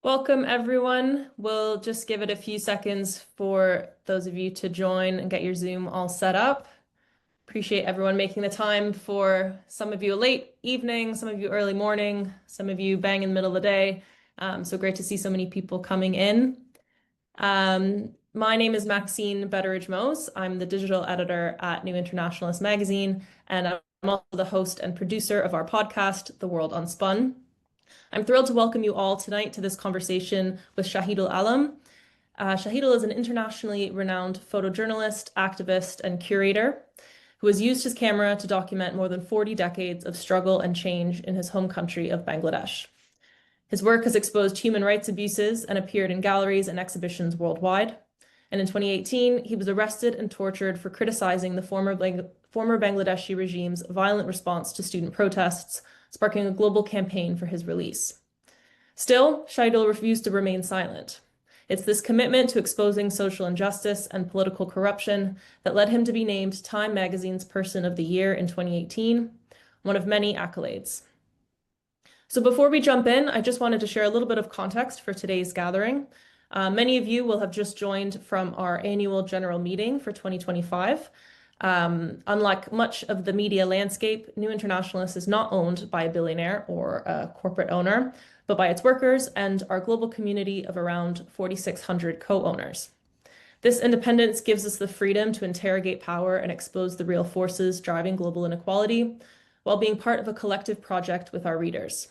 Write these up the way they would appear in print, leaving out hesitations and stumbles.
Welcome, everyone. We'll just give it a few seconds for those of you to join and get your Zoom all set up. Appreciate everyone making the time for some of you a late evening, some of you early morning, some of you bang in the middle of the day. So great to see so many people coming in. My name is Maxine Betteridge-Moes. I'm the digital editor at New Internationalist magazine, and I'm also the host and producer of our podcast, The World Unspun. I'm thrilled to welcome you all tonight to this conversation with Shahidul Alam. Shahidul is an internationally renowned photojournalist, activist, and curator who has used his camera to document more than 40 decades of struggle and change in his home country of Bangladesh. His work has exposed human rights abuses and appeared in galleries and exhibitions worldwide. And in 2018, he was arrested and tortured for criticizing the former Bangladeshi regime's violent response to student protests, sparking a global campaign for his release. Still, Shahidul refused to remain silent. It's this commitment to exposing social injustice and political corruption that led him to be named Time Magazine's Person of the Year in 2018, one of many accolades. So before we jump in, I just wanted to share a little bit of context for today's gathering. Many of you will have just joined from our annual general meeting for 2025. Unlike much of the media landscape, New Internationalist is not owned by a billionaire or a corporate owner, but by its workers and our global community of around 4,600 co-owners. This independence gives us the freedom to interrogate power and expose the real forces driving global inequality, while being part of a collective project with our readers.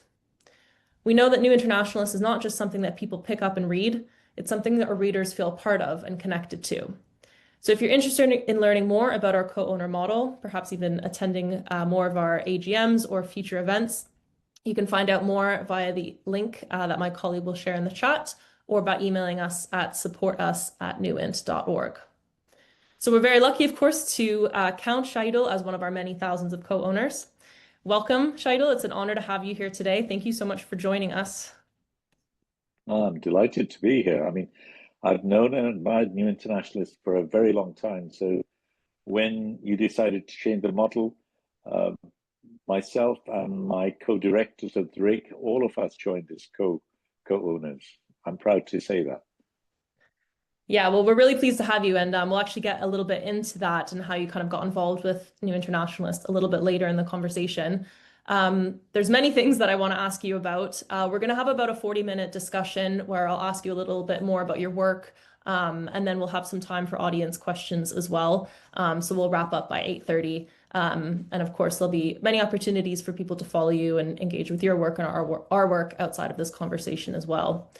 We know that New Internationalist is not just something that people pick up and read, it's something that our readers feel part of and connected to. So if you're interested in learning more about our co-owner model, perhaps even attending more of our AGMs or future events, you can find out more via the link that my colleague will share in the chat or by emailing us at supportus@newint.org. So we're very lucky, of course, to count Shahidul as one of our many thousands of co-owners. Welcome, Shahidul. It's an honor to have you here today. Thank you so much for joining us. I'm delighted to be here. I mean, I've known and admired New Internationalist for a very long time. So when you decided to change the model, myself and my co-directors of the RIG, all of us joined as co-owners. I'm proud to say that. Yeah, well, we're really pleased to have you, and we'll actually get a little bit into that and how you kind of got involved with New Internationalist a little bit later in the conversation. There's many things that I want to ask you about. We're going to have about a 40-minute discussion where I'll ask you a little bit more about your work, and then we'll have some time for audience questions as well. So we'll wrap up by 8:30. And of course, there'll be many opportunities for people to follow you and engage with your work and our work outside of this conversation as well.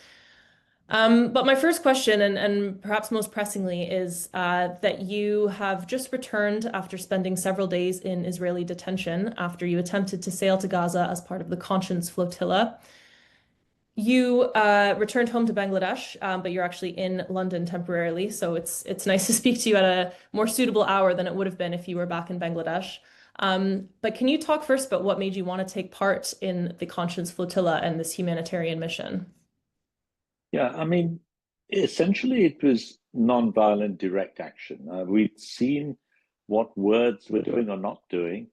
But my first question, and perhaps most pressingly, is that you have just returned after spending several days in Israeli detention after you attempted to sail to Gaza as part of the Conscience Flotilla. You returned home to Bangladesh, but you're actually in London temporarily, so it's nice to speak to you at a more suitable hour than it would have been if you were back in Bangladesh. But can you talk first about what made you want to take part in the Conscience Flotilla and this humanitarian mission? Yeah, I mean, essentially it was non-violent direct action. We'd seen what words were doing or not doing,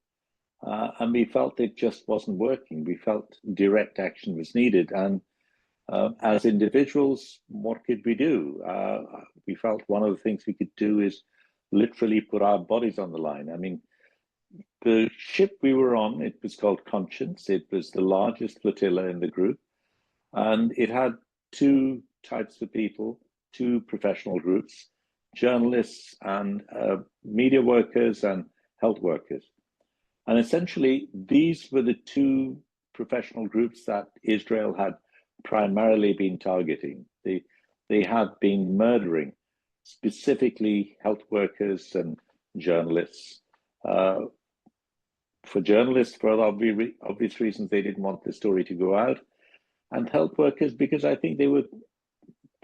and we felt it just wasn't working. We felt direct action was needed. And as individuals, what could we do? We felt one of the things we could do is literally put our bodies on the line. I mean, the ship we were on, it was called Conscience. It was the largest flotilla in the group, and it had two types of people, two professional groups, journalists and media workers and health workers. And essentially, these were the two professional groups that Israel had primarily been targeting. They had been murdering specifically health workers and journalists. For journalists, for obvious reasons, they didn't want the story to go out. And health workers, because I think they were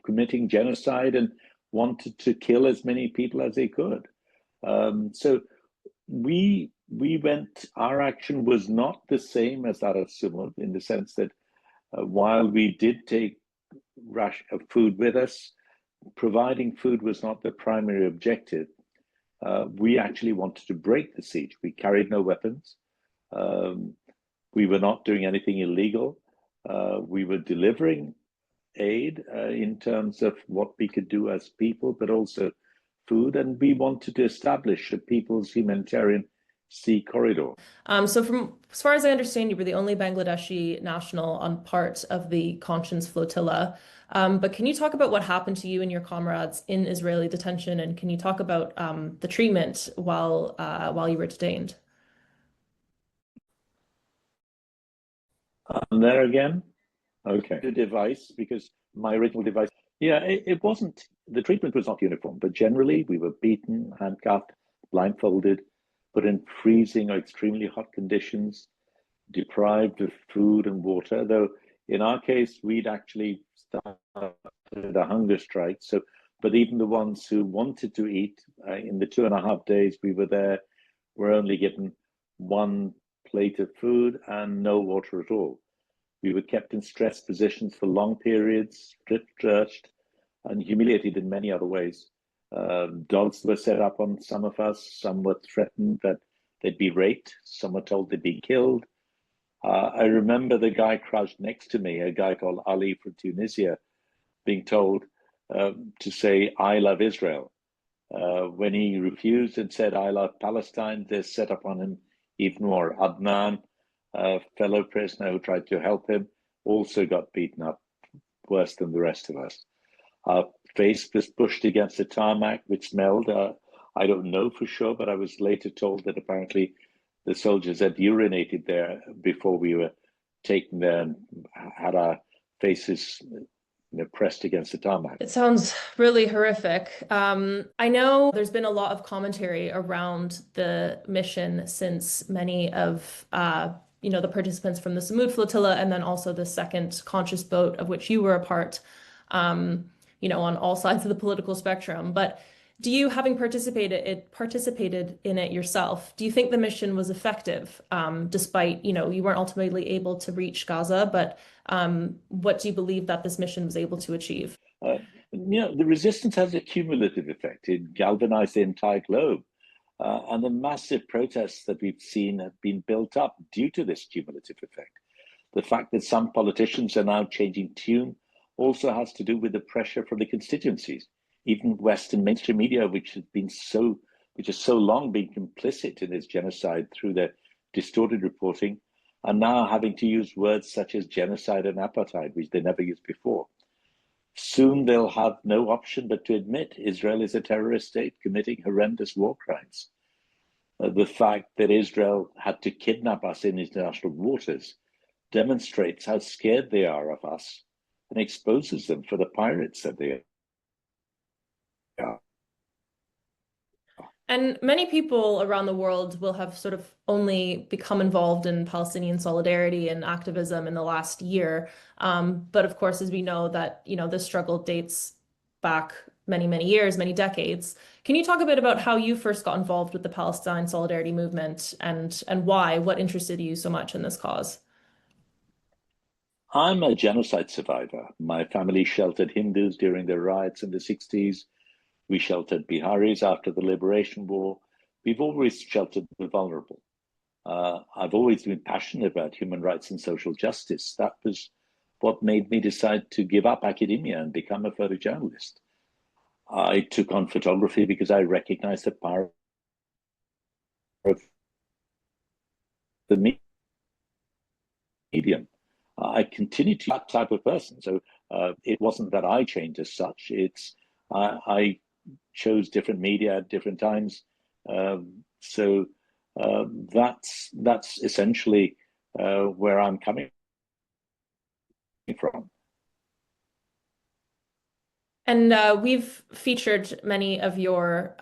committing genocide and wanted to kill as many people as they could. So we went, our action was not the same as that of Sumud in the sense that while we did take food with us, providing food was not the primary objective. We actually wanted to break the siege. We carried no weapons. We were not doing anything illegal. We were delivering aid in terms of what we could do as people, but also food. And we wanted to establish a People's Humanitarian Sea Corridor. So from as far as I understand, you were the only Bangladeshi national on part of the Conscience Flotilla. But can you talk about what happened to you and your comrades in Israeli detention, and can you talk about the treatment while you were detained? And there again, okay, the device, because my original device, yeah, it wasn't, the treatment was not uniform, but generally we were beaten, handcuffed, blindfolded, put in freezing or extremely hot conditions, deprived of food and water, though in our case, we'd actually started a hunger strike. So, but even the ones who wanted to eat, in the 2.5 days we were there, were only given one plate of food and no water at all. We were kept in stressed positions for long periods, stripped, searched, and humiliated in many other ways. Dogs were set up on some of us. Some were threatened that they'd be raped. Some were told they'd be killed. I remember the guy crouched next to me, a guy called Ali from Tunisia, being told to say, "I love Israel." When he refused and said, "I love Palestine," they set up on him even more. Adnan, a fellow prisoner who tried to help him, also got beaten up worse than the rest of us. Our face was pushed against the tarmac, which smelled. I don't know for sure, but I was later told that apparently the soldiers had urinated there before we were taken there and had our faces pressed against the tarmac. It sounds really horrific. I know there's been a lot of commentary around the mission since many of the participants from the Samud flotilla and then also the second conscious boat of which you were a part, on all sides of the political spectrum. But do you, having participated in it yourself, do you think the mission was effective, despite, you weren't ultimately able to reach Gaza, but what do you believe that this mission was able to achieve? The resistance has a cumulative effect. It galvanized the entire globe. And the massive protests that we've seen have been built up due to this cumulative effect. The fact that some politicians are now changing tune also has to do with the pressure from the constituencies. Even Western mainstream media, which has so long been complicit in this genocide through their distorted reporting, are now having to use words such as genocide and apartheid, which they never used before. Soon they'll have no option but to admit Israel is a terrorist state committing horrendous war crimes. The fact that Israel had to kidnap us in international waters demonstrates how scared they are of us and exposes them for the pirates that they are. And many people around the world will have sort of only become involved in Palestinian solidarity and activism in the last year. But of course, as we know that, this struggle dates back many, many years, many decades. Can you talk a bit about how you first got involved with the Palestine solidarity movement and why? What interested you so much in this cause? I'm a genocide survivor. My family sheltered Hindus during the riots in the 60s. We sheltered Biharis after the Liberation War. We've always sheltered the vulnerable. I've always been passionate about human rights and social justice. That was what made me decide to give up academia and become a photojournalist. I took on photography because I recognized the power of the medium. I continue to be that type of person. So it wasn't that I changed as such. It's I chose different media at different times. So that's essentially where I'm coming from. And we've featured much of your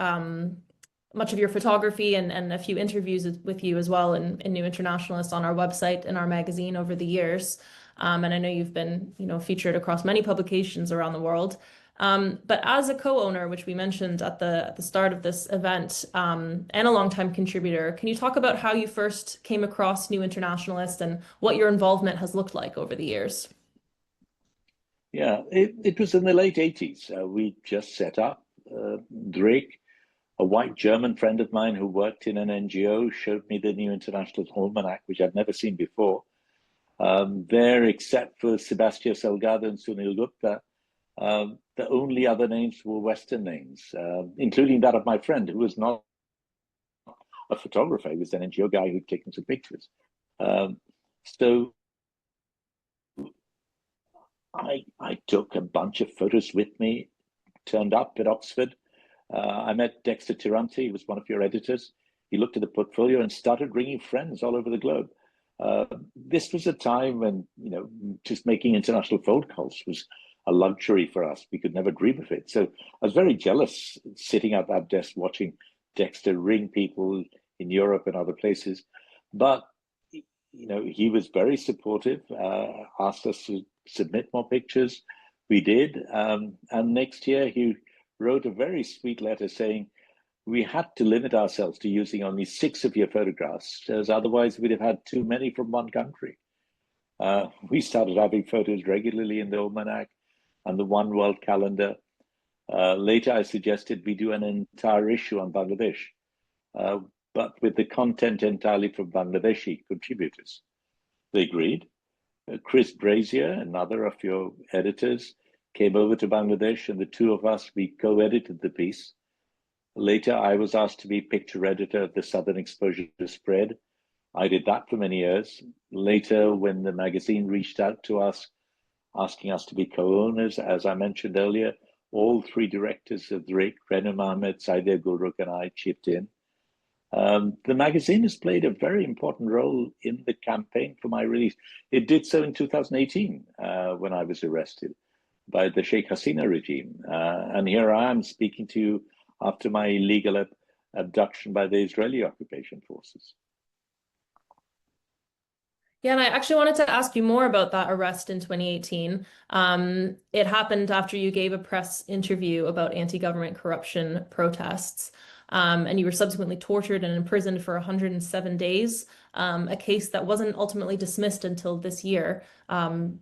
photography and a few interviews with you as well in New Internationalist on our website and our magazine over the years. And I know you've been, featured across many publications around the world. But as a co-owner, which we mentioned at the start of this event, and a longtime contributor, can you talk about how you first came across New Internationalist and what your involvement has looked like over the years? Yeah, it was in the late 80s. We just set up. Drake, a white German friend of mine who worked in an NGO, showed me the New Internationalist Almanac, which I'd never seen before. There, except for Sebastião Salgado and Sunil Gupta, the only other names were Western names, including that of my friend, who was not a photographer. He was an NGO guy who'd taken some pictures. So I took a bunch of photos with me, turned up at Oxford. I met Dexter Tirante, he was one of your editors. He looked at the portfolio and started ringing friends all over the globe. This was a time when, just making international phone calls was a luxury for us. We could never dream of it. So I was very jealous sitting at that desk watching Dexter ring people in Europe and other places. But, he was very supportive, asked us to submit more pictures. We did. And next year he wrote a very sweet letter saying, we had to limit ourselves to using only 6 of your photographs, as otherwise we'd have had too many from one country. We started having photos regularly in the almanac and the One World calendar. Later, I suggested we do an entire issue on Bangladesh, but with the content entirely from Bangladeshi contributors. They agreed. Chris Brazier, another of your editors, came over to Bangladesh, and the two of us, we co-edited the piece. Later, I was asked to be picture editor of the Southern Exposure Spread. I did that for many years. Later, when the magazine reached out to us, asking us to be co-owners, as I mentioned earlier, all 3 directors of the Renu Mohammed, Saideh Gulruk, and I chipped in. The magazine has played a very important role in the campaign for my release. It did so in 2018 when I was arrested by the Sheikh Hasina regime. And here I am speaking to you after my illegal abduction by the Israeli occupation forces. Yeah, and I actually wanted to ask you more about that arrest in 2018. It happened after you gave a press interview about anti-government corruption protests, and you were subsequently tortured and imprisoned for 107 days, a case that wasn't ultimately dismissed until this year.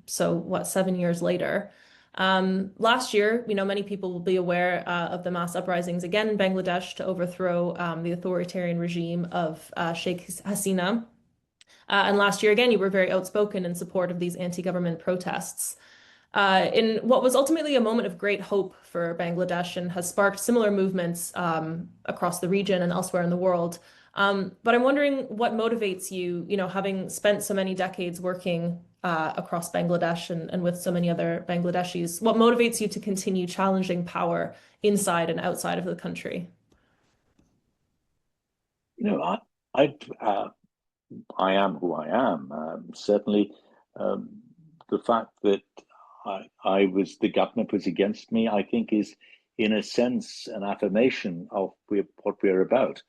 So what, 7 years later? Last year, many people will be aware of the mass uprisings again in Bangladesh to overthrow the authoritarian regime of Sheikh Hasina. And last year, again, you were very outspoken in support of these anti-government protests. In what was ultimately a moment of great hope for Bangladesh and has sparked similar movements across the region and elsewhere in the world. But I'm wondering what motivates you, having spent so many decades working across Bangladesh and with so many other Bangladeshis, what motivates you to continue challenging power inside and outside of the country? I am who I am. Certainly, the fact that the government was against me, I think is, in a sense, an affirmation of what we're about.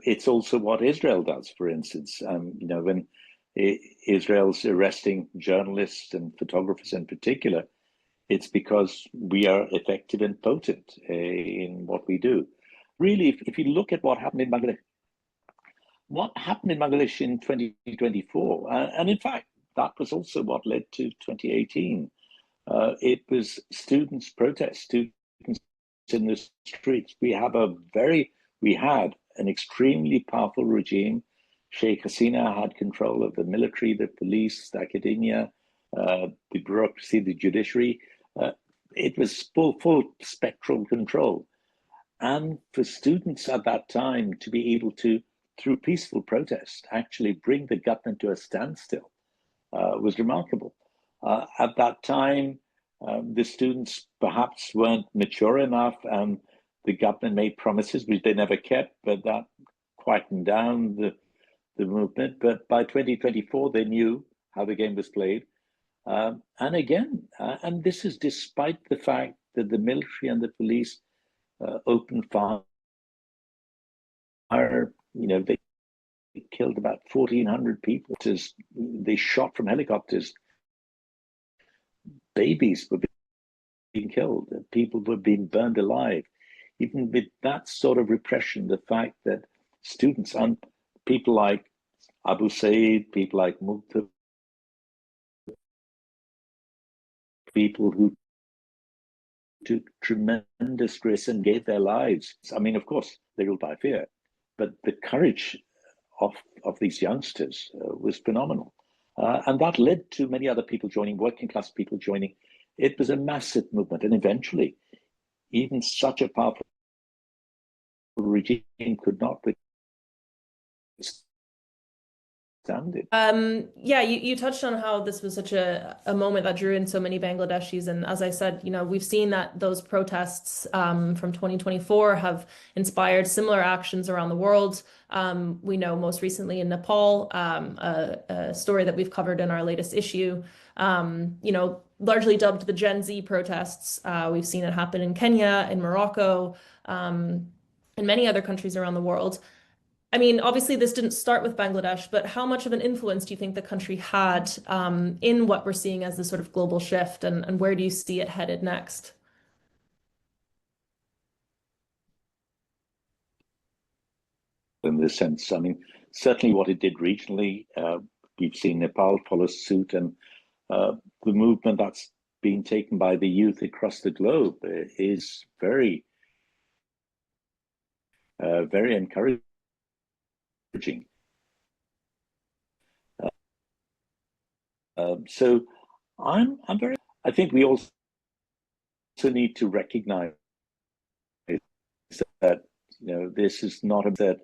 It's also what Israel does, for instance. When Israel's arresting journalists and photographers in particular, it's because we are effective and potent in what we do. Really, if you look at what happened in Bangladesh, in 2024, and in fact, that was also what led to 2018. It was students' protests, students in the streets. We had an extremely powerful regime. Sheikh Hasina had control of the military, the police, the academia, the bureaucracy, the judiciary. It was full spectral control. And for students at that time to be able to, through peaceful protest, actually bring the government to a standstill was remarkable. At that time, the students perhaps weren't mature enough, and the government made promises which they never kept, but that quietened down the movement. But by 2024, they knew how the game was played. And this is despite the fact that the military and the police opened fire. They killed about 1,400 people. They shot from helicopters. Babies were being killed. People were being burned alive. Even with that sort of repression, the fact that students and people like Abu Said, people like Muqtada, people who took tremendous risks and gave their lives. I mean, of course, they ruled by fear, but the courage of these youngsters was phenomenal. And that led to many other people joining, working class people joining. It was a massive movement. And eventually, even such a powerful regime could not withstand it. Yeah, you touched on how this was such a moment that drew in so many Bangladeshis. And as I said, we've seen that those protests from 2024 have inspired similar actions around the world. We know most recently in Nepal, a story that we've covered in our latest issue, largely dubbed the Gen Z protests. We've seen it happen in Kenya, in Morocco, and many other countries around the world. I mean, obviously, this didn't start with Bangladesh, but how much of an influence do you think the country had in what we're seeing as this sort of global shift, and where do you see it headed next? In this sense, I mean, certainly what it did regionally, we've seen Nepal follow suit, and the movement that's being taken by the youth across the globe is very, very encouraging. So I'm very. I think we also need to recognize that this is not that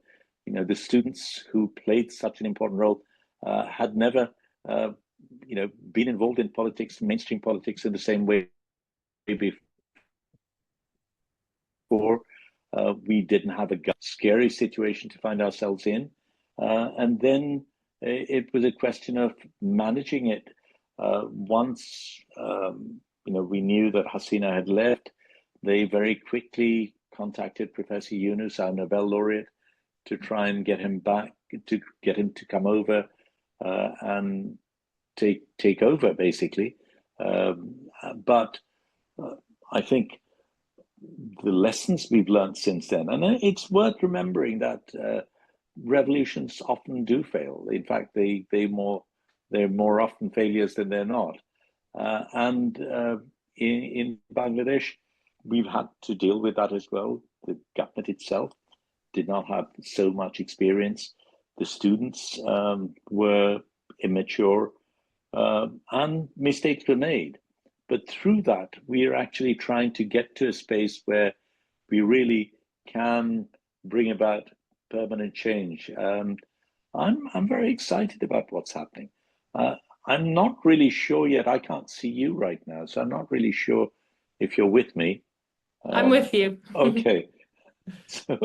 the students who played such an important role had never been involved in politics, mainstream politics, in the same way before. We didn't have a scary situation to find ourselves in, and then it was a question of managing it. Once we knew that Hasina had left, they very quickly contacted Professor Yunus, our Nobel laureate, to try and get him back, to get him to come over and take over, basically. But I think the lessons we've learned since then, and it's worth remembering that revolutions often do fail. In fact, they're more often failures than they're not. And in Bangladesh, we've had to deal with that as well. The government itself did not have so much experience. The students were immature, and mistakes were made. But through that, we are actually trying to get to a space where we really can bring about permanent change. I'm very excited about what's happening. I'm not really sure yet. I can't see you right now, so I'm not really sure if you're with me. I'm with you. Okay. So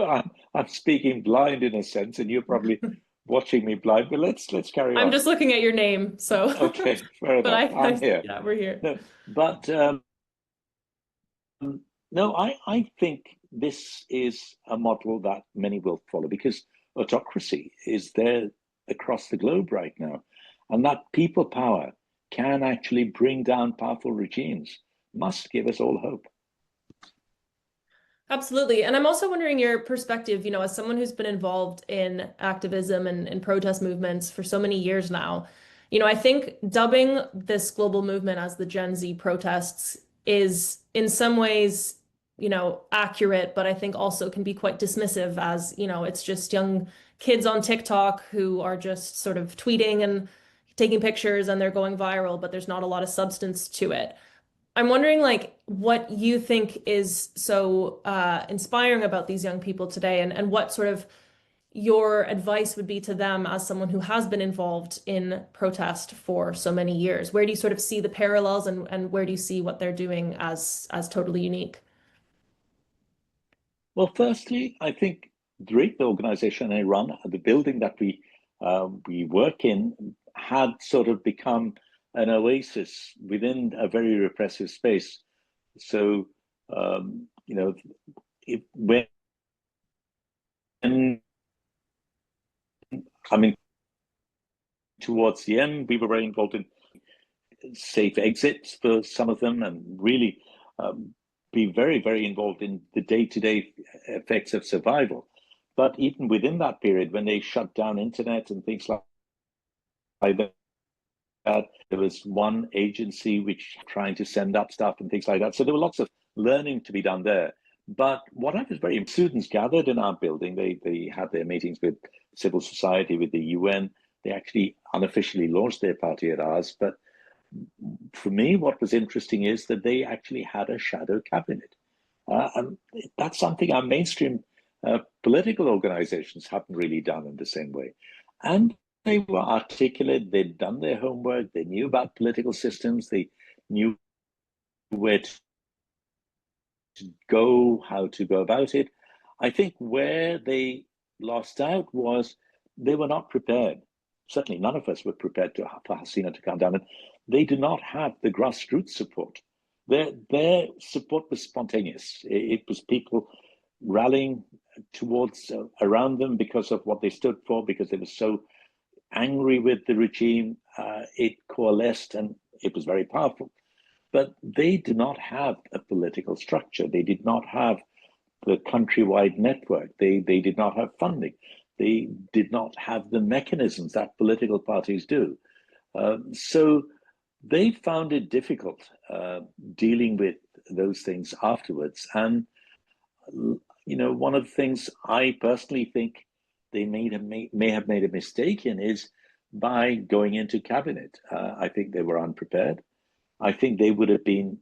I'm speaking blind in a sense, and you're probably watching me blind, but let's carry on. I'm just looking at your name, so. Okay, fair But enough. I'm here. Yeah, we're here. No, but no, I think this is a model that many will follow, because autocracy is there across the globe right now, and that people power can actually bring down powerful regimes. Must give us all hope. Absolutely. And I'm also wondering your perspective, as someone who's been involved in activism and protest movements for so many years now. I think dubbing this global movement as the Gen Z protests is in some ways, accurate, but I think also can be quite dismissive as, it's just young kids on TikTok who are just sort of tweeting and taking pictures and they're going viral, but there's not a lot of substance to it. I'm wondering, what you think is so inspiring about these young people today, and what sort of your advice would be to them as someone who has been involved in protest for so many years. Where do you sort of see the parallels, and where do you see what they're doing as totally unique? Well, firstly, I think the organization I run, the building that we work in, had sort of become an oasis within a very repressive space. So, when coming towards the end, we were very involved in safe exits for some of them, and really be very, very involved in the day-to-day effects of survival. But even within that period, when they shut down internet and things like that, there was one agency which trying to send up stuff and things like that. So there were lots of learning to be done there. But what I was students gathered in our building. They had their meetings with civil society, with the UN. They actually unofficially launched their party at ours. But for me, what was interesting is that they actually had a shadow cabinet. And that's something our mainstream political organizations haven't really done in the same way. And they were articulate, they'd done their homework, they knew about political systems, they knew where to go, how to go about it. I think where they lost out was they were not prepared. Certainly none of us were prepared for Hasina to come down. And they do not have the grassroots support. Their support was spontaneous. It was people rallying towards around them because of what they stood for, because they were so angry with the regime. It coalesced and it was very powerful. But they do not have a political structure. They did not have the countrywide network. They did not have funding. They did not have the mechanisms that political parties do. So they found it difficult dealing with those things afterwards. And, one of the things I personally think they may have made a mistake in is by going into cabinet. I think they were unprepared. I think they would have been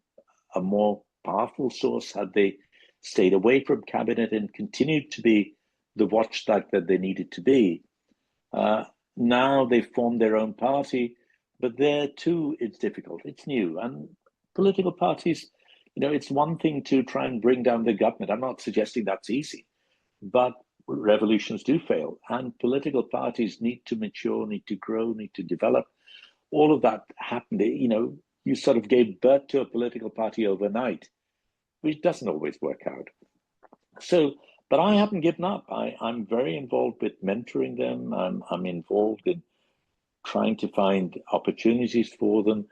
a more powerful source had they stayed away from cabinet and continued to be the watchdog that they needed to be. Now they've formed their own party, but there too it's difficult. It's new. And political parties, it's one thing to try and bring down the government. I'm not suggesting that's easy, but revolutions do fail. And political parties need to mature, need to grow, need to develop. All of that happened, you sort of gave birth to a political party overnight, which doesn't always work out. So, but I haven't given up. I'm very involved with mentoring them. I'm involved in trying to find opportunities for them.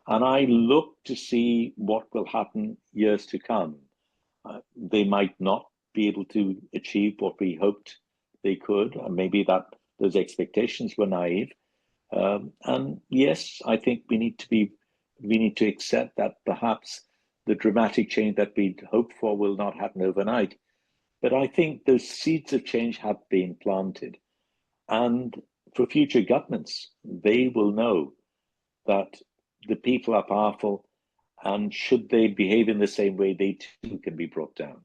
And I look to see what will happen years to come. They might not be able to achieve what we hoped they could, and maybe that those expectations were naive. And yes, I think we need to accept that perhaps the dramatic change that we'd hoped for will not happen overnight. But I think those seeds of change have been planted. And for future governments, they will know that the people are powerful, and should they behave in the same way, they too can be brought down.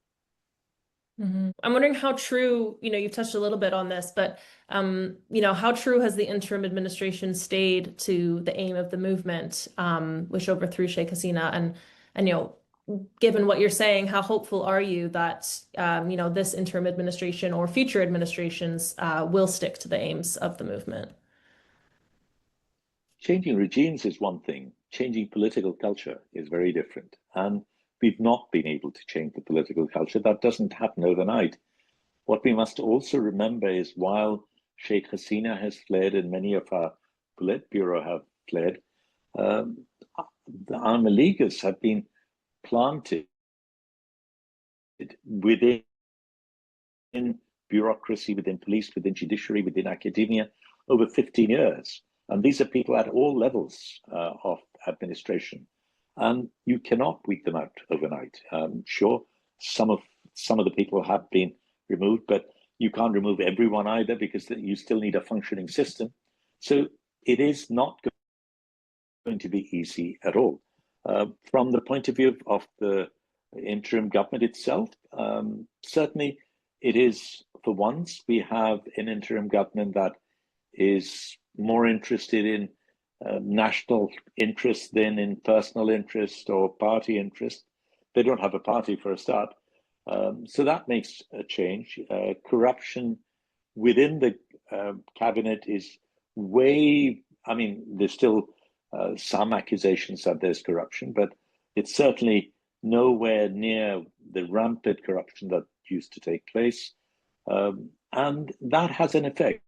I'm wondering how true, you've touched a little bit on this, but, how true has the interim administration stayed to the aim of the movement, which overthrew Sheikh Hasina? And, given what you're saying, how hopeful are you that, this interim administration or future administrations will stick to the aims of the movement? Changing regimes is one thing. Changing political culture is very different. And we've not been able to change the political culture. That doesn't happen overnight. What we must also remember is while Sheikh Hasina has fled and many of our Politburo have fled, our Maligas have been planted within bureaucracy, within police, within judiciary, within academia over 15 years. And these are people at all levels of administration. And you cannot weed them out overnight. Sure, some of the people have been removed, but you can't remove everyone either because you still need a functioning system. So it is not going to be easy at all. From the point of view of the interim government itself, certainly it is, for once, we have an interim government that is more interested in national interest than in personal interest or party interest. They don't have a party for a start. So that makes a change. Corruption within the cabinet is there's still some accusations that there's corruption, but it's certainly nowhere near the rampant corruption that used to take place. And that has an effect.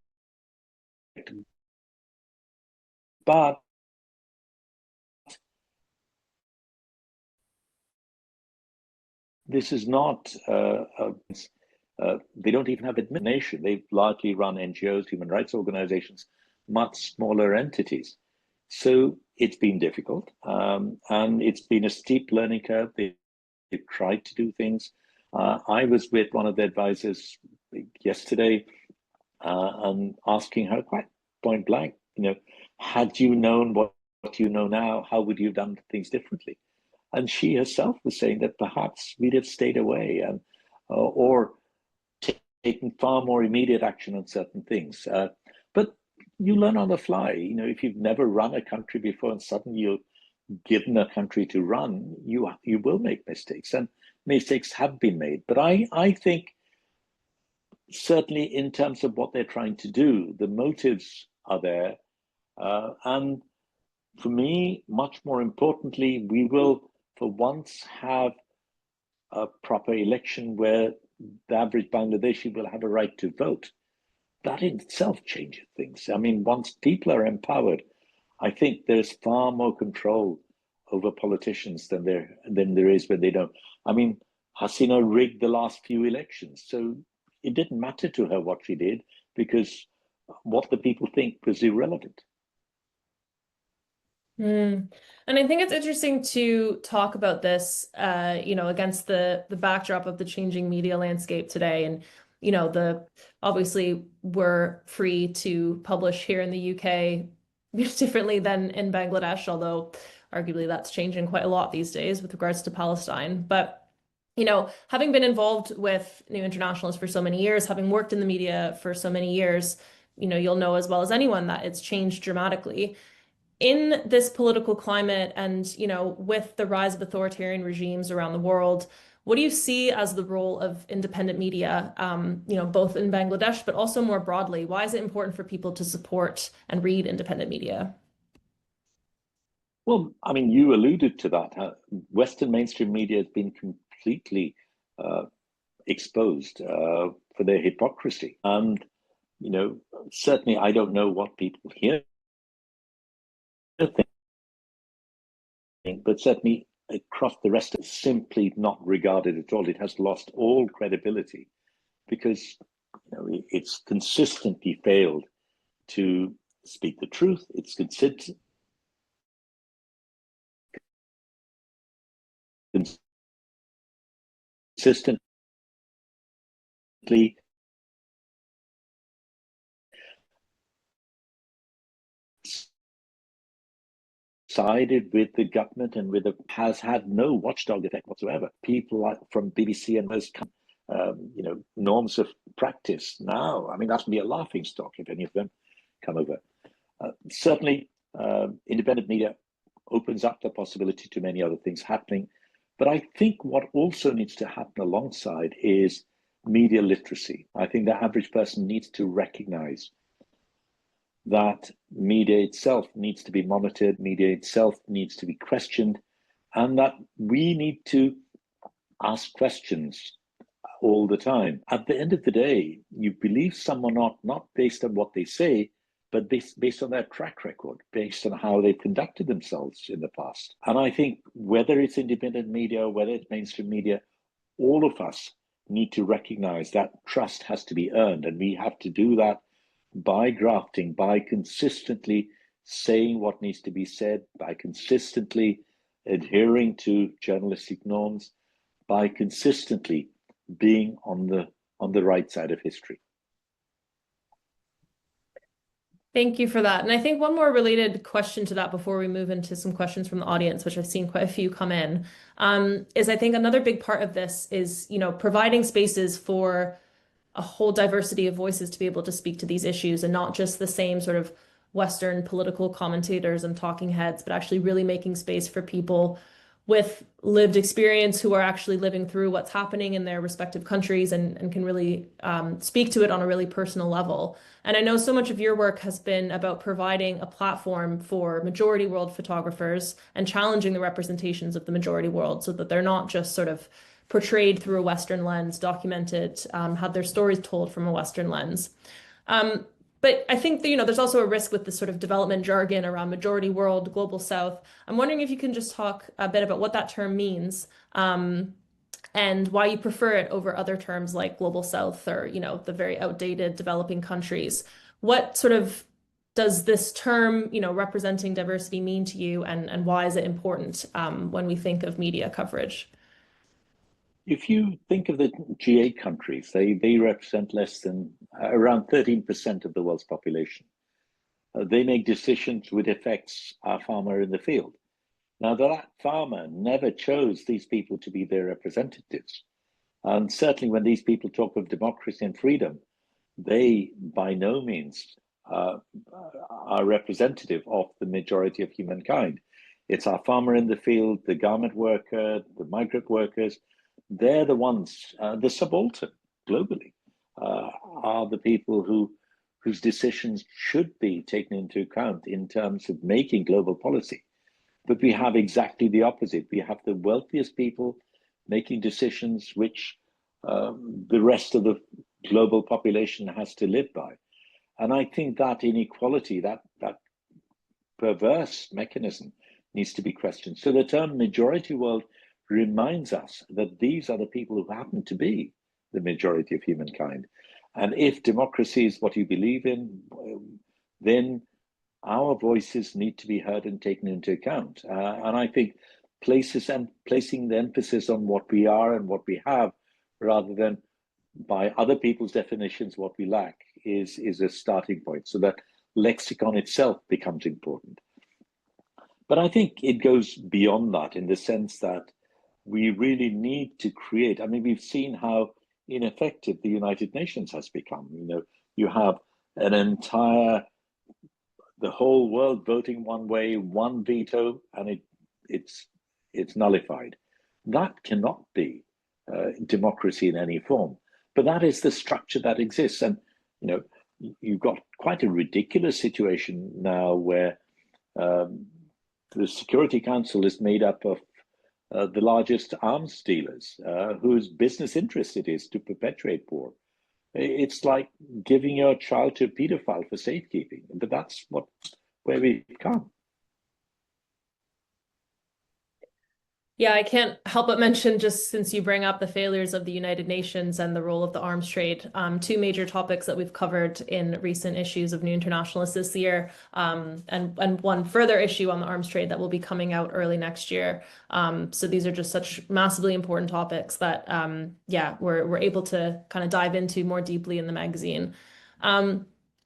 But this is not, they don't even have administration. They largely run NGOs, human rights organizations, much smaller entities. So it's been difficult, and it's been a steep learning curve. They've tried to do things. I was with one of the advisors yesterday and asking her quite point blank, had you known what you know now, how would you have done things differently? And she herself was saying that perhaps we'd have stayed away and or taken far more immediate action on certain things. But you learn on the fly. If you've never run a country before and suddenly you're given a country to run, you will make mistakes, and mistakes have been made. But I think certainly in terms of what they're trying to do, the motives are there. And for me, much more importantly, we will for once have a proper election where the average Bangladeshi will have a right to vote. That in itself changes things. I mean, once people are empowered, I think there's far more control over politicians than there is when they don't. I mean, Hasina rigged the last few elections, so it didn't matter to her what she did because what the people think was irrelevant. And I think it's interesting to talk about this, against the backdrop of the changing media landscape today. And, obviously we're free to publish here in the UK differently than in Bangladesh, although arguably that's changing quite a lot these days with regards to Palestine. But, having been involved with New Internationalist for so many years, having worked in the media for so many years, you'll know as well as anyone that it's changed dramatically in this political climate and, with the rise of authoritarian regimes around the world. What do you see as the role of independent media, both in Bangladesh, but also more broadly? Why is it important for people to support and read independent media? Well, I mean, you alluded to that. Western mainstream media has been completely exposed for their hypocrisy. And, certainly I don't know what people here think, but certainly across the rest, it's simply not regarded at all. It has lost all credibility because it's consistently failed to speak the truth. It's consistently sided with the government and has had no watchdog effect whatsoever. People like from BBC and those norms of practice now. I mean, that would be a laughing stock if any of them come over. Certainly, independent media opens up the possibility to many other things happening. But I think what also needs to happen alongside is media literacy. I think the average person needs to recognize that media itself needs to be monitored, media itself needs to be questioned, and that we need to ask questions all the time. At the end of the day, you believe someone not based on what they say, but based on their track record, based on how they've conducted themselves in the past. And I think whether it's independent media, whether it's mainstream media, all of us need to recognize that trust has to be earned, and we have to do that by grafting, by consistently saying what needs to be said, by consistently adhering to journalistic norms, by consistently being on the right side of history. Thank you for that. And I think one more related question to that before we move into some questions from the audience, which I've seen quite a few come in, is I think another big part of this is, providing spaces for a whole diversity of voices to be able to speak to these issues and not just the same sort of Western political commentators and talking heads, but actually really making space for people with lived experience who are actually living through what's happening in their respective countries and can really speak to it on a really personal level. And I know so much of your work has been about providing a platform for majority world photographers and challenging the representations of the majority world so that they're not just sort of portrayed through a Western lens, documented, had their stories told from a Western lens. But I think that, there's also a risk with this sort of development jargon around majority world, global south. I'm wondering if you can just talk a bit about what that term means, and why you prefer it over other terms like global south or, the very outdated developing countries. What sort of does this term, representing diversity mean to you, and why is it important when we think of media coverage? If you think of the G8 countries, they represent less than around 13% of the world's population. they make decisions which affects our farmer in the field. Now, that farmer never chose these people to be their representatives. And certainly when these people talk of democracy and freedom, they by no means are representative of the majority of humankind. It's our farmer in the field, the garment worker, the migrant workers. They're the ones, the subaltern globally, are the people whose decisions should be taken into account in terms of making global policy. But we have exactly the opposite. We have the wealthiest people making decisions which the rest of the global population has to live by. And I think that inequality, that perverse mechanism needs to be questioned. So the term majority world reminds us that these are the people who happen to be the majority of humankind. And if democracy is what you believe in, then our voices need to be heard and taken into account. And I think placing the emphasis on what we are and what we have, rather than by other people's definitions what we lack, is a starting point. So that lexicon itself becomes important. But I think it goes beyond that in the sense that we really need to create. I mean, we've seen how ineffective the United Nations has become. You know, you have the whole world voting one way, one veto, and it's nullified. That cannot be democracy in any form. But that is the structure that exists. And, you know, you've got quite a ridiculous situation now where the Security Council is made up of the largest arms dealers whose business interest it is to perpetuate war. It's like giving your child to a pedophile for safekeeping, but that's where we've come. Yeah, I can't help but mention, just since you bring up the failures of the United Nations and the role of the arms trade, two major topics that we've covered in recent issues of New Internationalist this year, and one further issue on the arms trade that will be coming out early next year. So these are just such massively important topics that, yeah, we're able to kind of dive into more deeply in the magazine.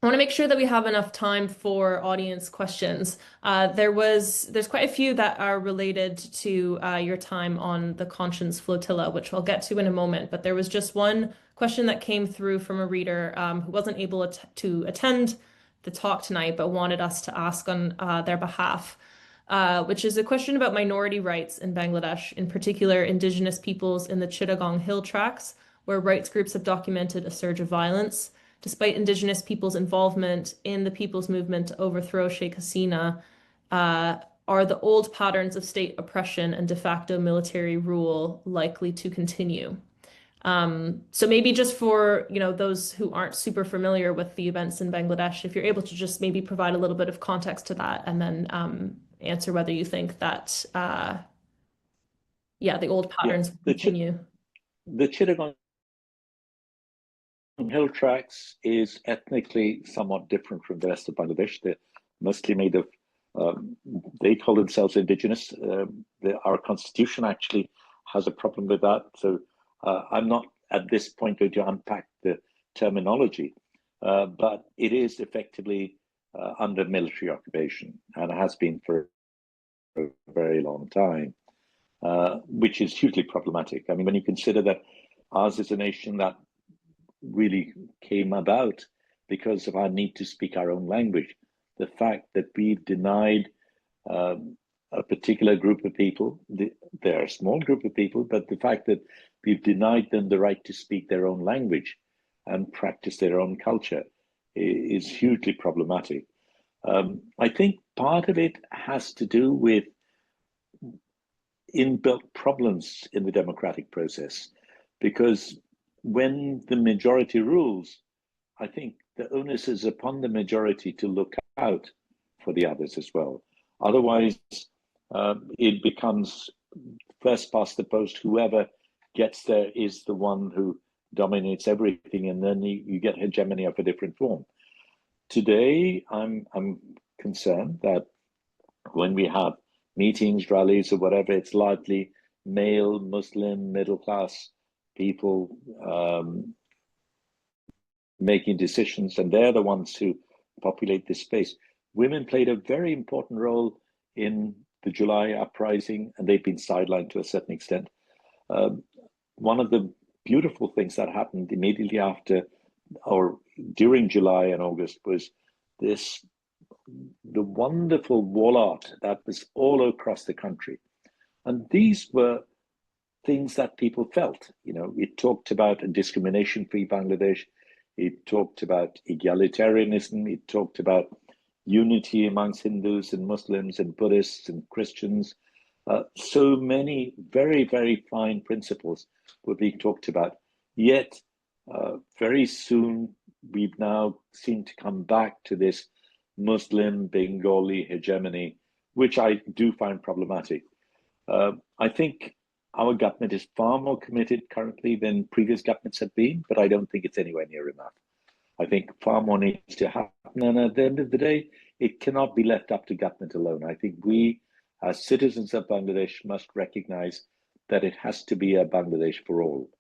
I want to make sure that we have enough time for audience questions. There's quite a few that are related to your time on the Conscience Flotilla, which I'll get to in a moment. But there was just one question that came through from a reader who wasn't able to attend the talk tonight, but wanted us to ask on their behalf, which is a question about minority rights in Bangladesh, in particular Indigenous peoples in the Chittagong Hill Tracts, where rights groups have documented a surge of violence. Despite Indigenous people's involvement in the people's movement to overthrow Sheikh Hasina, are the old patterns of state oppression and de facto military rule likely to continue? So maybe just for, you know, those who aren't super familiar with the events in Bangladesh, if you're able to just maybe provide a little bit of context to that, and then answer whether you think that, yeah, the old patterns will continue. The Chittagong Hill Tracts is ethnically somewhat different from the rest of Bangladesh. They're mostly made of, they call themselves indigenous. Our constitution actually has a problem with that. So I'm not at this point going to unpack the terminology, but it is effectively under military occupation and has been for a very long time, which is hugely problematic. I mean, when you consider that ours is a nation that really came about because of our need to speak our own language. The fact that we've denied a particular group of people, they're a small group of people, but the fact that we've denied them the right to speak their own language and practice their own culture is hugely problematic. I think part of it has to do with inbuilt problems in the democratic process, because when the majority rules, I think the onus is upon the majority to look out for the others as well. Otherwise, it becomes first past the post. Whoever gets there is the one who dominates everything, and then you get hegemony of a different form. Today, I'm concerned that when we have meetings, rallies, or whatever, it's largely male, Muslim, middle class people making decisions, and they're the ones who populate this space. women played a very important role in the July uprising, and they've been sidelined to a certain extent. One of the beautiful things that happened immediately after or during July and August was the wonderful wall art that was all across the country. And these were things that people felt. You know, it talked about a discrimination-free Bangladesh. It talked about egalitarianism. It talked about unity amongst Hindus and Muslims and Buddhists and Christians. So many very, very fine principles were being talked about. Yet, very soon, we've now seemed to come back to this Muslim Bengali hegemony, which I do find problematic. I think our government is far more committed currently than previous governments have been, but I don't think it's anywhere near enough. I think far more needs to happen. And at the end of the day, it cannot be left up to government alone. I think we, as citizens of Bangladesh, must recognize that it has to be a Bangladesh for all.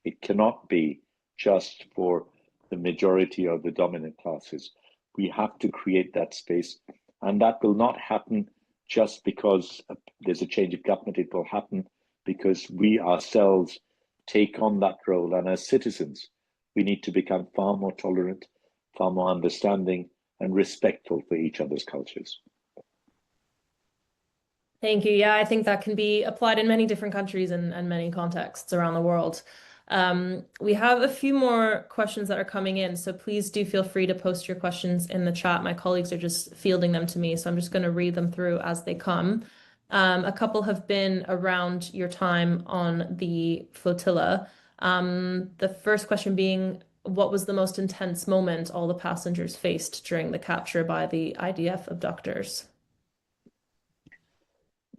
It cannot be just for the majority of the dominant classes. We have to create that space, and that will not happen just because there's a change of government. It will happen because we ourselves take on that role. And as citizens, we need to become far more tolerant, far more understanding, and respectful for each other's cultures. Thank you. Yeah, I think that can be applied in many different countries and many contexts around the world. We have a few more questions that are coming in, so please do feel free to post your questions in the chat. My colleagues are just fielding them to me, so I'm just going to read them through as they come. A couple have been around your time on the flotilla. The first question being, what was the most intense moment all the passengers faced during the capture by the IDF abductors?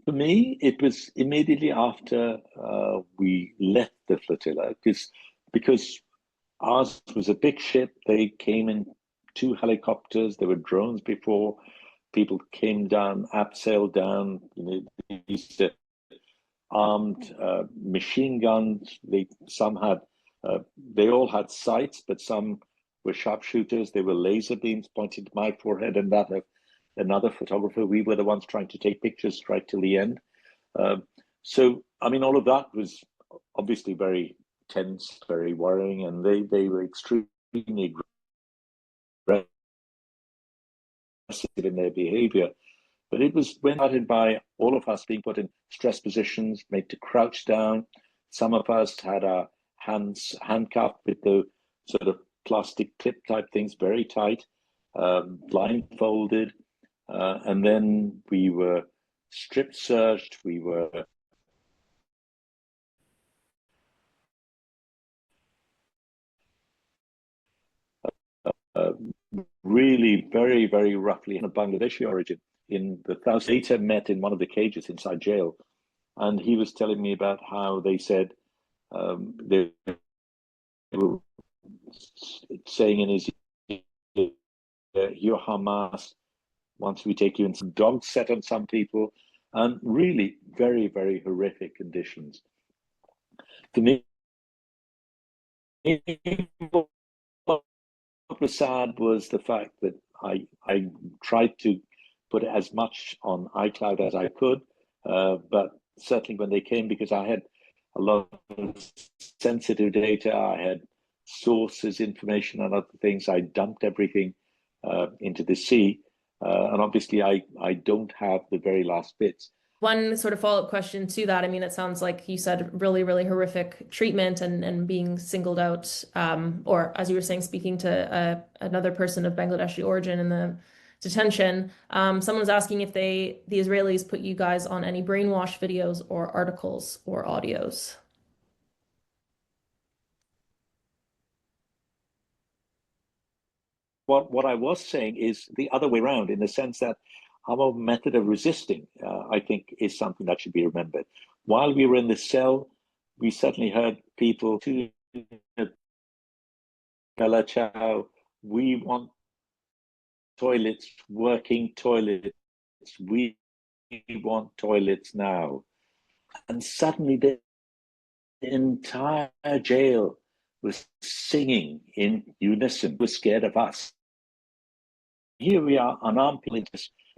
For me, it was immediately after we left the flotilla, because ours was a big ship. They came in 2 helicopters. There were drones before. People came down, abseiled down. You know, these armed machine guns. They all had sights, but some were sharpshooters. They were laser beams pointed to my forehead and that of another photographer. We were the ones trying to take pictures right till the end. So, I mean, all of that was obviously very tense, very worrying, and they were extremely aggressive in their behavior. But it was started by all of us being put in stress positions, made to crouch down. Some of us had our hands handcuffed with the sort of plastic clip type things, very tight, blindfolded. And then we were strip searched. We were really very, very roughly in a Bangladeshi origin. In the thousand later met in one of the cages inside jail, and he was telling me about how they said they were saying in his you're Hamas, once we take you in, some dogs set on some people, and really very, very horrific conditions. For me, what was sad was the fact that I tried to put as much on iCloud as I could, but certainly when they came, because I had a lot of sensitive data, I had sources, information, and other things, I dumped everything into the sea. And obviously, I don't have the very last bits. One sort of follow-up question to that. I mean, it sounds like you said really, really horrific treatment and being singled out, or as you were saying, speaking to another person of Bangladeshi origin in the detention. Someone was asking if the Israelis put you guys on any brainwash videos or articles or audios. What I was saying is the other way around, in the sense that our method of resisting, I think, is something that should be remembered. While we were in the cell, we certainly heard people to Bella Chow, we want toilets, working toilets. We want toilets now. And suddenly the entire jail was singing in unison, was scared of us. here we are, unarmed people,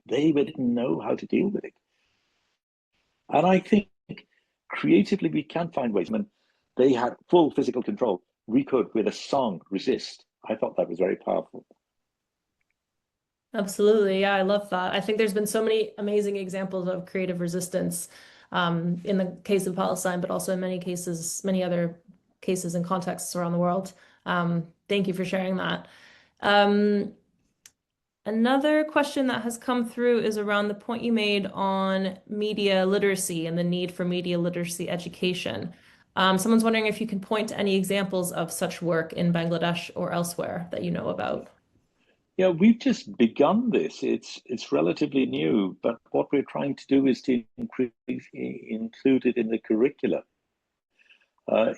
they didn't know how to deal with it. And I think creatively we can find ways. I mean, they had full physical control. We could, with a song, resist. I thought that was very powerful. Absolutely. Yeah, I love that. I think there's been so many amazing examples of creative resistance in the case of Palestine, but also in many cases, many other cases and contexts around the world. Thank you for sharing that. Um, Another question that has come through is around the point you made on media literacy and the need for media literacy education. Someone's wondering if you can point to any examples of such work in Bangladesh or elsewhere that you know about. Yeah, we've just begun this. It's relatively new, but what we're trying to do is to include it in the curricula,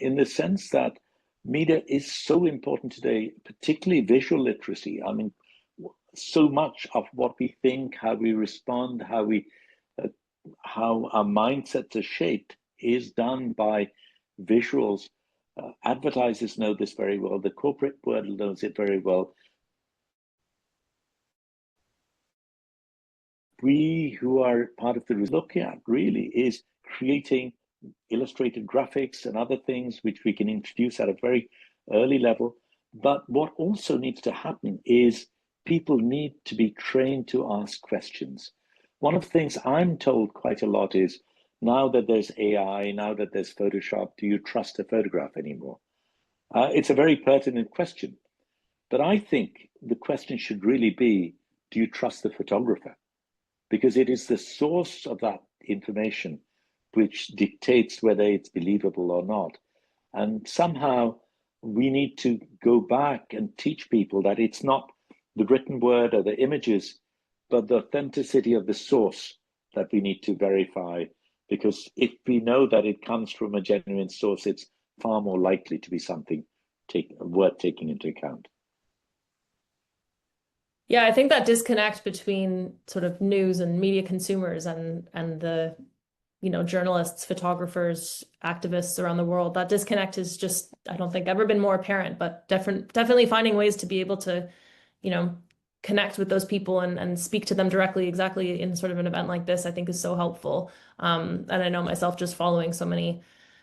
in the sense that media is so important today, particularly visual literacy. I mean, so much of what we think, how we respond, uh, how our mindsets are shaped is done by visuals. Advertisers know this very well. The corporate world knows it very well. We who are part of the look at really is creating illustrated graphics and other things which we can introduce at a very early level. But what also needs to happen is people need to be trained to ask questions. One of the things I'm told quite a lot is, now that there's AI, now that there's Photoshop, do you trust a photograph anymore? It's a very pertinent question. But I think the question should really be, do you trust the photographer? Because it is the source of that information which dictates whether it's believable or not. And somehow we need to go back and teach people that it's not the written word or the images, but the authenticity of the source that we need to verify. Because if we know that it comes from a genuine source, it's far more likely to be something worth taking into account. Yeah, I think that disconnect between sort of news and media consumers and the, journalists, photographers, activists around the world, that disconnect is just, I don't think ever been more apparent, but definitely finding ways to be able to, you know, connect with those people and speak to them directly, exactly in sort of an event like this, I think is so helpful. And I know myself just following so many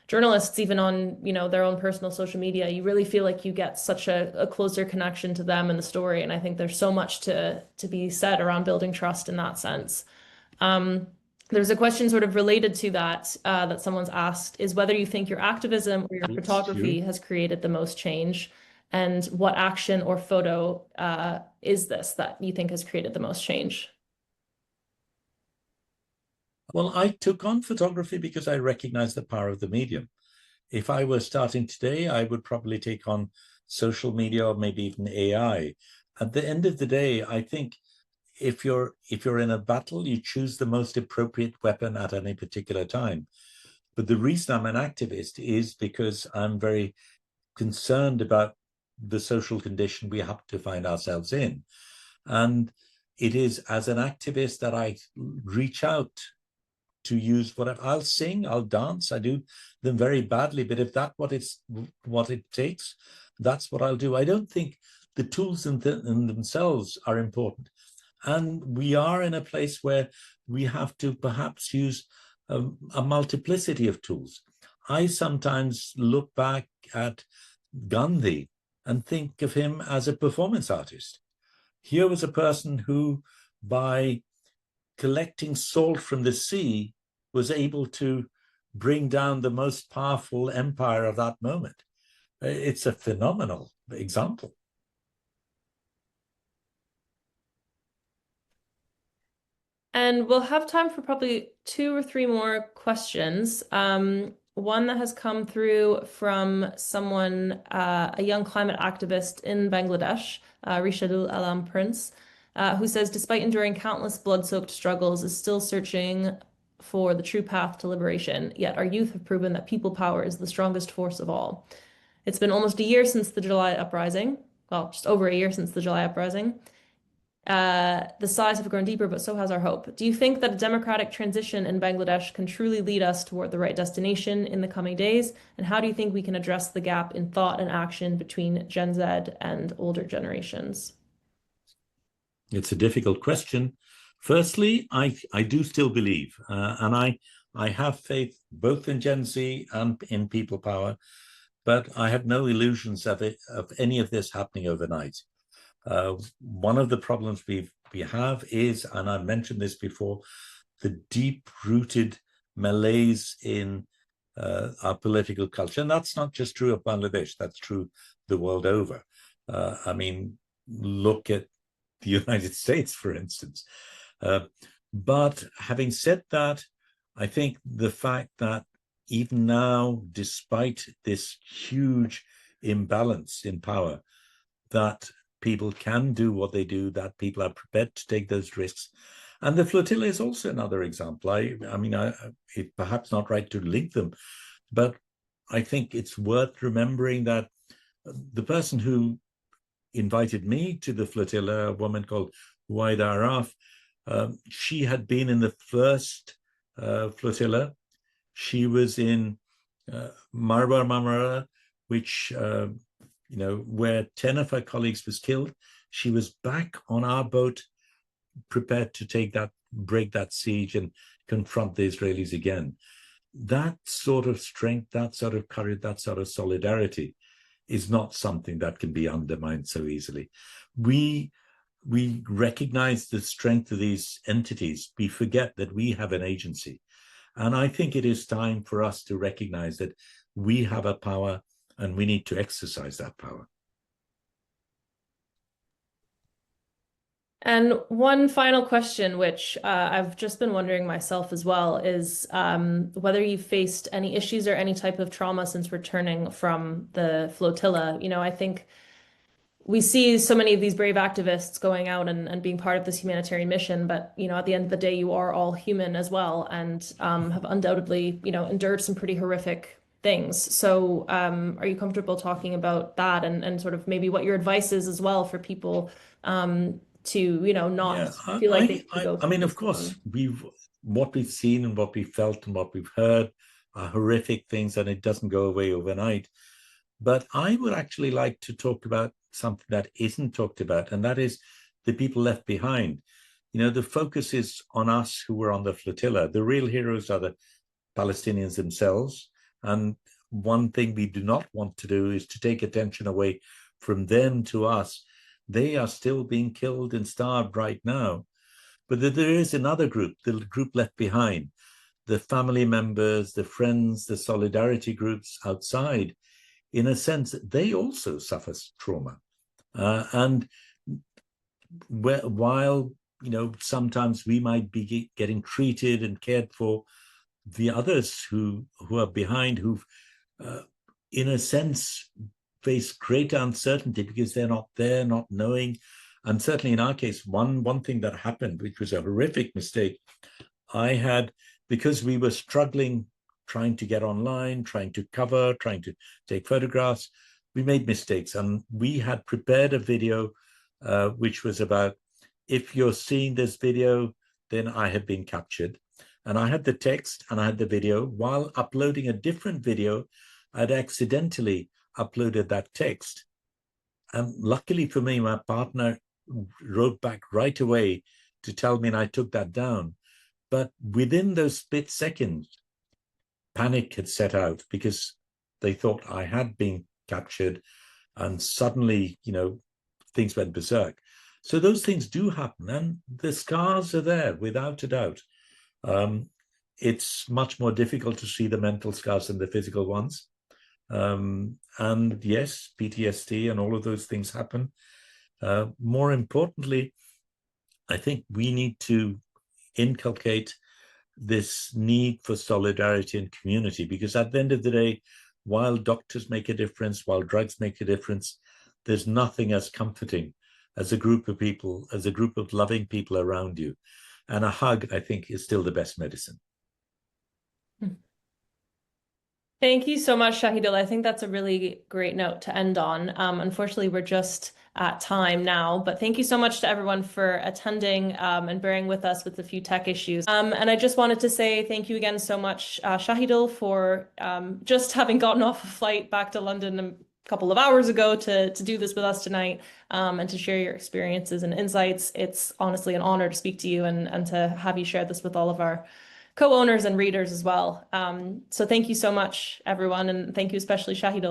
journalists, even on, their own personal social media, you really feel like you get such a closer connection to them and the story. And I think there's so much to be said around building trust in that sense. Um, there's a question sort of related to that that someone's asked is whether you think your activism or your photography has created the most change, and what action or photo is this that you think has created the most change? Well, I took on photography because I recognized the power of the medium. If I were starting today, I would probably take on social media or maybe even AI. At the end of the day, I think if you're in a battle, you choose the most appropriate weapon at any particular time. But the reason I'm an activist is because I'm very concerned about the social condition we happen to find ourselves in. And it is as an activist that I reach out to use whatever. I'll sing, I'll dance, I do them very badly, but if that's what it takes, that's what I'll do. I don't think the tools in themselves are important. And we are in a place where we have to perhaps use a multiplicity of tools. I sometimes look back at Gandhi and think of him as a performance artist. Here was a person who, by collecting salt from the sea, was able to bring down the most powerful empire of that moment. It's a phenomenal example. And we'll have time for probably two or three more questions. One that has come through from someone, a young climate activist in Bangladesh, Shahidul Alam Prince, who says, despite enduring countless blood-soaked struggles, is still searching for the true path to liberation. Yet our youth have proven that people power is the strongest force of all. It's been almost a year since the July uprising. Well, just over a year since the July uprising. The sighs have grown deeper, but so has our hope. Do you think that a democratic transition in Bangladesh can truly lead us toward the right destination in the coming days? And how do you think we can address the gap in thought and action between Gen Z and older generations? It's a difficult question. Firstly, I do still believe, and I have faith both in Gen Z and in people power, but I have no illusions of any of this happening overnight. One of the problems we have is, and I mentioned this before, the deep-rooted malaise in our political culture. And that's not just true of Bangladesh, that's true the world over. I mean, look at the United States, for instance. But having said that, I think the fact that even now, despite this huge imbalance in power, that people can do what they do, that people are prepared to take those risks. And the flotilla is also another example. I mean, it's perhaps not right to link them, but I think it's worth remembering that the person who invited me to the flotilla, a woman called Huwaida Araf, she had been in the first flotilla. She was in Marbar Marmara, which, where 10 of her colleagues was killed. She was back on our boat, prepared to break that siege and confront the Israelis again. That sort of strength, that sort of courage, that sort of solidarity is not something that can be undermined so easily. We recognize the strength of these entities. We forget that we have an agency. And I think it is time for us to recognize that we have a power and we need to exercise that power. And one final question, which I've just been wondering myself as well, is whether you've faced any issues or any type of trauma since returning from the flotilla. I think we see so many of these brave activists going out and being part of this humanitarian mission, but at the end of the day, you are all human as well, and have undoubtedly endured some pretty horrific things. So are you comfortable talking about that and sort of maybe what your advice is as well for people to not feel like they can go I mean, of course, what we've seen and what we've felt and what we've heard are horrific things, and it doesn't go away overnight. But I would actually like to talk about something that isn't talked about, and that is the people left behind. The focus is on us who were on the flotilla. The real heroes are the Palestinians themselves. And one thing we do not want to do is to take attention away from them to us. They are still being killed and starved right now. But there is another group, the group left behind, the family members, the friends, the solidarity groups outside. In a sense, they also suffer trauma. And while, sometimes we might be getting treated and cared for, the others who are behind, who've, in a sense, face great uncertainty because they're not there, not knowing. And certainly in our case, one thing that happened, which was a horrific mistake, because we were struggling, trying to get online, trying to cover, trying to take photographs, we made mistakes. And we had prepared a video which was about, if you're seeing this video, then I have been captured. And I had the text and I had the video. While uploading a different video, I'd accidentally uploaded that text. And luckily for me, my partner wrote back right away to tell me, and I took that down. But within those split seconds, panic had set out because they thought I had been captured, and suddenly, things went berserk. So those things do happen, and the scars are there without a doubt. It's much more difficult to see the mental scars than the physical ones. And yes, PTSD and all of those things happen. More importantly, I think we need to inculcate this need for solidarity and community, because at the end of the day, while doctors make a difference, while drugs make a difference, there's nothing as comforting as a group of people, as a group of loving people around you. And a hug, I think, is still the best medicine. Thank you so much, Shahidul. I think that's a really great note to end on. Unfortunately, we're just at time now, but thank you so much to everyone for attending and bearing with us with a few tech issues. And I just wanted to say thank you again so much, Shahidul, for just having gotten off a flight back to London and couple of hours ago to do this with us tonight, and to share your experiences and insights. It's honestly an honor to speak to you and to have you share this with all of our co-owners and readers as well. So thank you so much, everyone, and thank you especially Shahidul.